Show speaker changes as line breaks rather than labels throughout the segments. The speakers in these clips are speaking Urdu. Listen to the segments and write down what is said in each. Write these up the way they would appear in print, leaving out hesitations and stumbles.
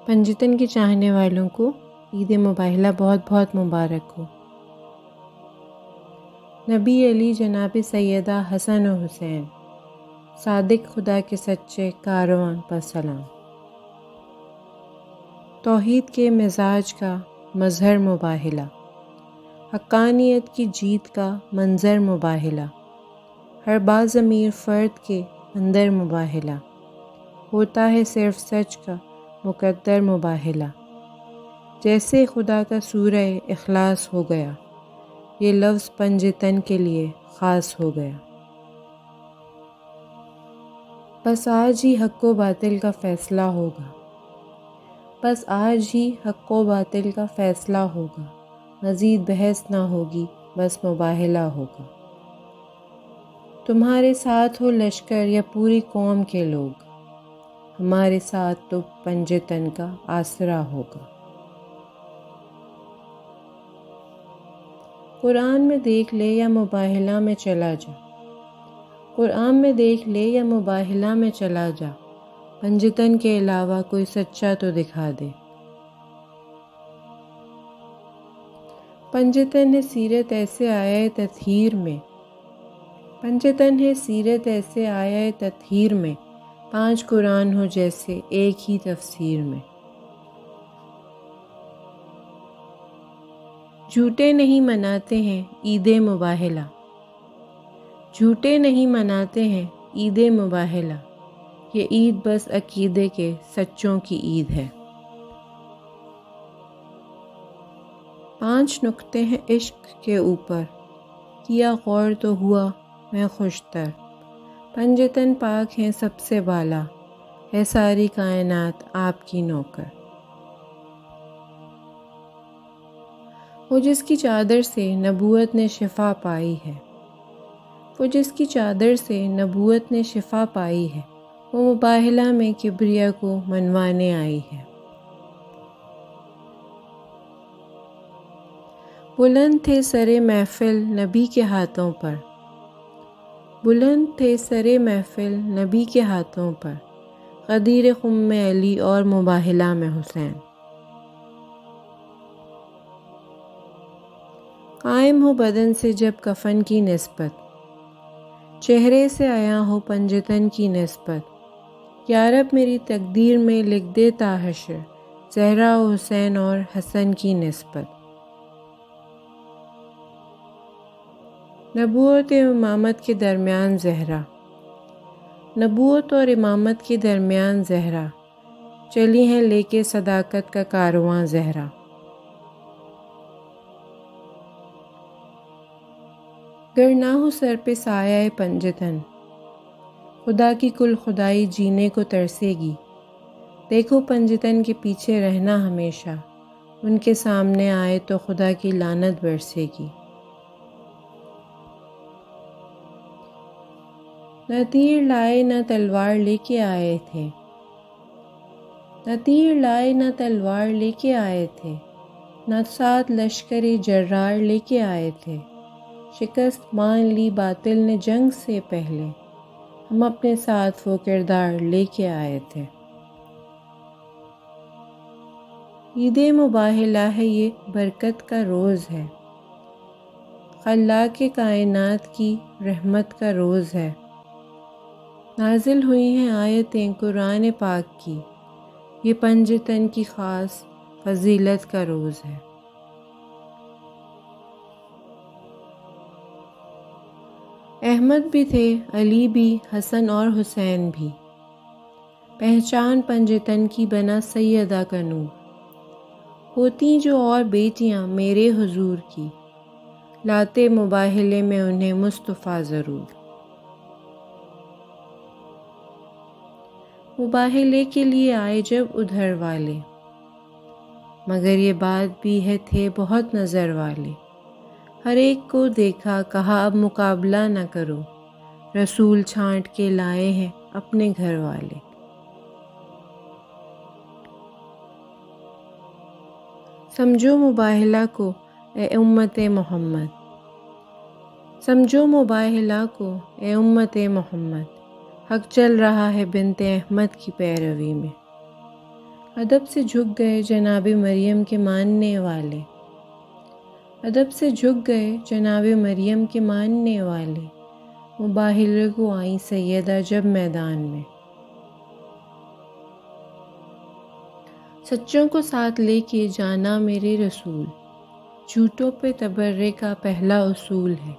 پنجتن کے چاہنے والوں کو عید مباہلہ بہت بہت مبارک ہو۔ نبی علی جناب سیدہ حسن و حسین، صادق خدا کے سچے کاروان پر سلام۔ توحید کے مزاج کا مظہر مباہلہ، حقانیت کی جیت کا منظر مباہلہ، ہر باضمیر فرد کے اندر مباہلہ، ہوتا ہے صرف سچ کا مقدر مباہلہ۔ جیسے خدا کا سورہ اخلاص ہو گیا، یہ لفظ پنجتن کے لیے خاص ہو گیا۔ بس آج ہی حق و باطل کا فیصلہ ہوگا، بس آج ہی حق و باطل کا فیصلہ ہوگا، مزید بحث نہ ہوگی، بس مباہلہ ہوگا۔ تمہارے ساتھ ہو لشکر یا پوری قوم کے لوگ، ہمارے ساتھ تو پنجتن کا آسرا ہوگا۔ قرآن میں دیکھ لے یا مباہلہ میں چلا جا، قرآن میں دیکھ لے یا مباہلہ میں چلا جا، پنجتن کے علاوہ کوئی سچا تو دکھا دے۔ پنجتن ہے سیرت ایسے آیا تطہیر میں، پنجتن ہے سیرت ایسے آیا تطہیر میں، 5 قرآن ہو جیسے ایک ہی تفسیر میں۔ جھوٹے نہیں مناتے ہیں عید مباہلہ، جھوٹے نہیں مناتے ہیں عید مباہلہ، یہ عید بس عقیدے کے سچوں کی عید ہے۔ 5 نقطے ہیں عشق کے اوپر، کیا غور تو ہوا میں خوشتر، پنجتن پاک ہیں سب سے بالا، ہے ساری کائنات آپ کی نوکر۔ وہ جس کی چادر سے نبوت نے شفا پائی ہے، وہ جس کی چادر سے نبوت نے شفا پائی ہے، وہ مباہلہ میں کبریا کو منوانے آئی ہے۔ بلند تھے سرے محفل نبی کے ہاتھوں پر، بلند تھے سرے محفل نبی کے ہاتھوں پر، غدیر خم علی اور مباہلہ میں حسین۔ قائم ہو بدن سے جب کفن کی نسبت، چہرے سے آیا ہو پنجتن کی نسبت، یا رب میری تقدیر میں لکھ دے تا حشر، زہرا و حسین اور حسن کی نسبت۔ نبوت و امامت کے درمیان زہرا، نبوت اور امامت کے درمیان زہرا، چلی ہیں لے کے صداقت کا کارواں زہرا۔ گر نہ ہو سر پہ سایہ پنجتن، خدا کی کل خدائی جینے کو ترسے گی، دیکھو پنجتن کے پیچھے رہنا ہمیشہ، ان کے سامنے آئے تو خدا کی لعنت برسے گی۔ نہ تیر لائے نہ تلوار لے کے آئے تھے، نہ تیر لائے نہ تلوار لے کے آئے تھے، نہ ساتھ لشکر جرار لے کے آئے تھے، شکست مان لی باطل نے جنگ سے پہلے، ہم اپنے ساتھ وہ کردار لے کے آئے تھے۔ عید مباہلہ ہے یہ برکت کا روز ہے، خلاق کائنات کی رحمت کا روز ہے، نازل ہوئی ہیں آیتیں قرآن پاک کی، یہ پنجتن کی خاص فضیلت کا روز ہے۔ احمد بھی تھے، علی بھی، حسن اور حسین بھی، پہچان پنجتن کی بنا سیدہ کا نور، ہوتی جو اور بیٹیاں میرے حضور کی، لاتے مباہلے میں انہیں مصطفیٰ ضرور۔ مباہلے کے لیے آئے جب ادھر والے، مگر یہ بات بھی ہے تھے بہت نظر والے، ہر ایک کو دیکھا کہا اب مقابلہ نہ کرو، رسول چھانٹ کے لائے ہیں اپنے گھر والے۔ سمجھو مباہلہ کو اے امت محمد، سمجھو مباہلہ کو اے امت محمد، حق چل رہا ہے بنت احمد کی پیروی میں، ادب سے جھک گئے جناب مریم کے ماننے والے، ادب سے جھک گئے جناب مریم کے ماننے والے، مباہلے کو آئیں سیدہ جب میدان میں۔ سچوں کو ساتھ لے کے جانا میرے رسول، جھوٹوں پہ تبرے کا پہلا اصول ہے۔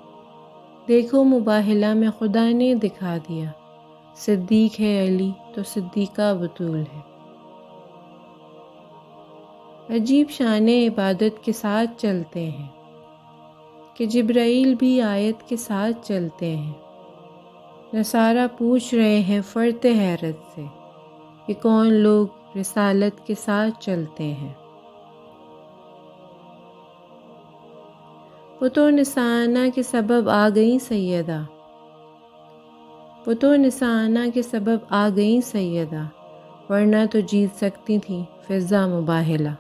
دیکھو مباہلہ میں خدا نے دکھا دیا، صدیق ہے علی تو صدیقہ بطول ہے۔ عجیب شان عبادت کے ساتھ چلتے ہیں کہ جبرائیل بھی آیت کے ساتھ چلتے ہیں۔ نصارہ پوچھ رہے ہیں فرط حیرت سے کہ کون لوگ رسالت کے ساتھ چلتے ہیں۔ پتو نسانہ کے سبب آ گئیں سیدہ، پتو نسانہ کے سبب آ گئیں سیدہ، ورنہ تو جیت سکتی تھیں فضا مباہلہ۔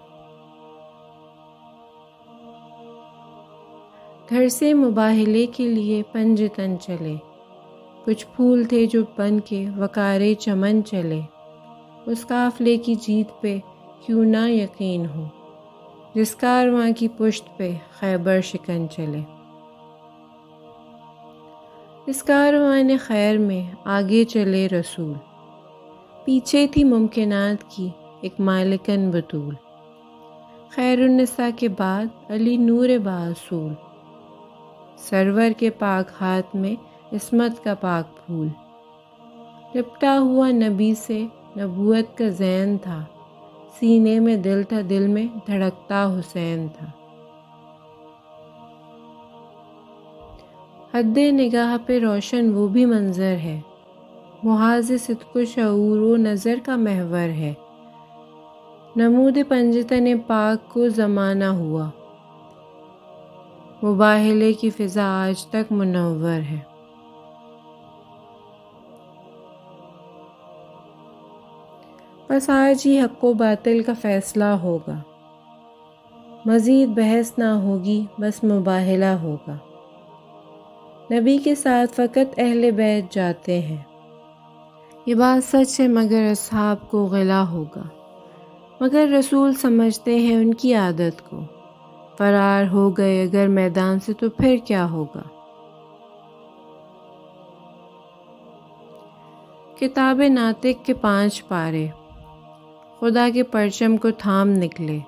گھر سے مباہلے کے لیے پنجتن چلے، کچھ پھول تھے جو بن کے وقارِ چمن چلے۔ اس قافلے کی جیت پہ کیوں نہ یقین ہو، جس کارواں کی پشت پہ خیبر شکن چلے۔ اس کاروان خیر میں آگے چلے رسول، پیچھے تھی ممکنات کی ایک مالکن بطول۔ خیر النساء کے بعد علی نور باصول، سرور کے پاک ہاتھ میں عصمت کا پاک پھول۔ لپٹا ہوا نبی سے نبوت کا زین تھا، سینے میں دل تھا، دل میں دھڑکتا حسین تھا۔ حد نگاہ پہ روشن وہ بھی منظر ہے، محاذ صدق و شعور و نظر کا محور ہے۔ نمود پنجتن پاک کو زمانہ ہوا، مباہلے کی فضا آج تک منور ہے۔ بس آج ہی حق و باطل کا فیصلہ ہوگا، مزید بحث نہ ہوگی، بس مباہلہ ہوگا۔ نبی کے ساتھ فقط اہل بیت جاتے ہیں، یہ بات سچ ہے مگر اصحاب کو غلا ہوگا۔ مگر رسول سمجھتے ہیں ان کی عادت کو، فرار ہو گئے اگر میدان سے تو پھر کیا ہوگا۔ کتاب ناطق کے 5 پارے، خدا کے پرچم کو تھام نکلے،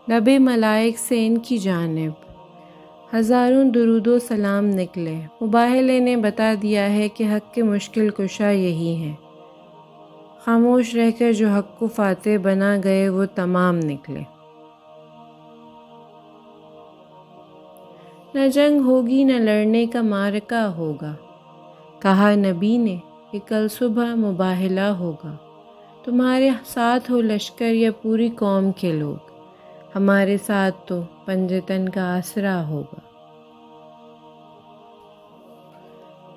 لب ملائک سے ان کی جانب ہزاروں درود و سلام نکلے۔ مباہلے نے بتا دیا ہے کہ حق کے مشکل کشا یہی ہیں، خاموش رہ کر جو حق کو فاتح بنا گئے وہ تمام نکلے۔ نہ جنگ ہوگی نہ لڑنے کا معرکہ ہوگا، کہا نبی نے کہ کل صبح مباہلہ ہوگا۔ تمہارے ساتھ ہو لشکر یا پوری قوم کے لوگ، ہمارے ساتھ تو پنجتن کا آسرا ہوگا۔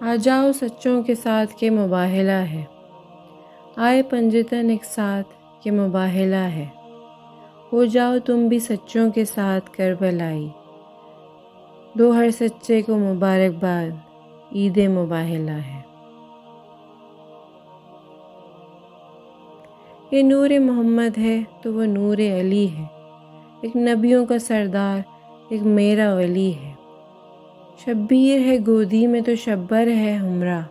آ جاؤ سچوں کے ساتھ کہ مباہلہ ہے، آئے پنجتن ایک ساتھ کہ مباہلہ ہے۔ ہو جاؤ تم بھی سچوں کے ساتھ کربلائی، دو ہر سچے کو مبارکباد، عید مباہلہ ہے۔ یہ نور محمد ہے تو وہ نور علی ہے، ایک نبیوں کا سردار ایک میرا ولی ہے۔ شبیر ہے گودی میں تو شبر ہے ہمراہ،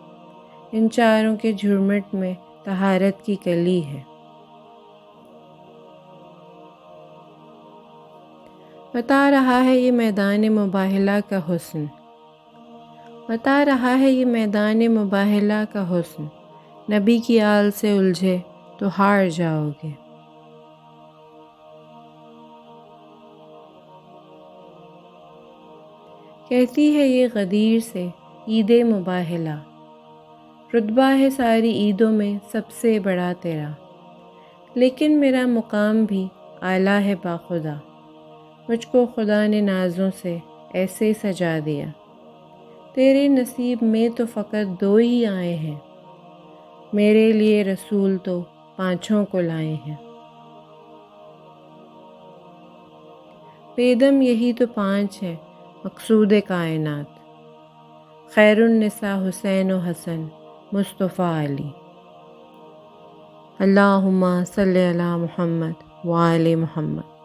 ان چاروں کے جھرمٹ میں طہارت کی کلی ہے۔ بتا رہا ہے یہ میدان مباہلہ کا حسن، بتا رہا ہے یہ میدان مباہلہ کا حسن، نبی کی آل سے الجھے تو ہار جاؤ گے۔ کہتی ہے یہ غدیر سے عید مباہلہ، رتبہ ہے ساری عیدوں میں سب سے بڑا تیرا، لیکن میرا مقام بھی اعلیٰ ہے باخدا، مجھ کو خدا نے نازوں سے ایسے سجا دیا۔ تیرے نصیب میں تو فقط 2 ہی آئے ہیں، میرے لیے رسول تو 5 کو لائے ہیں۔ بیدم یہی تو 5 ہے مقصود کائنات، خیر النساء حسین و حسن مصطفیٰ علی۔ اللہم صلی علی محمد وآل محمد۔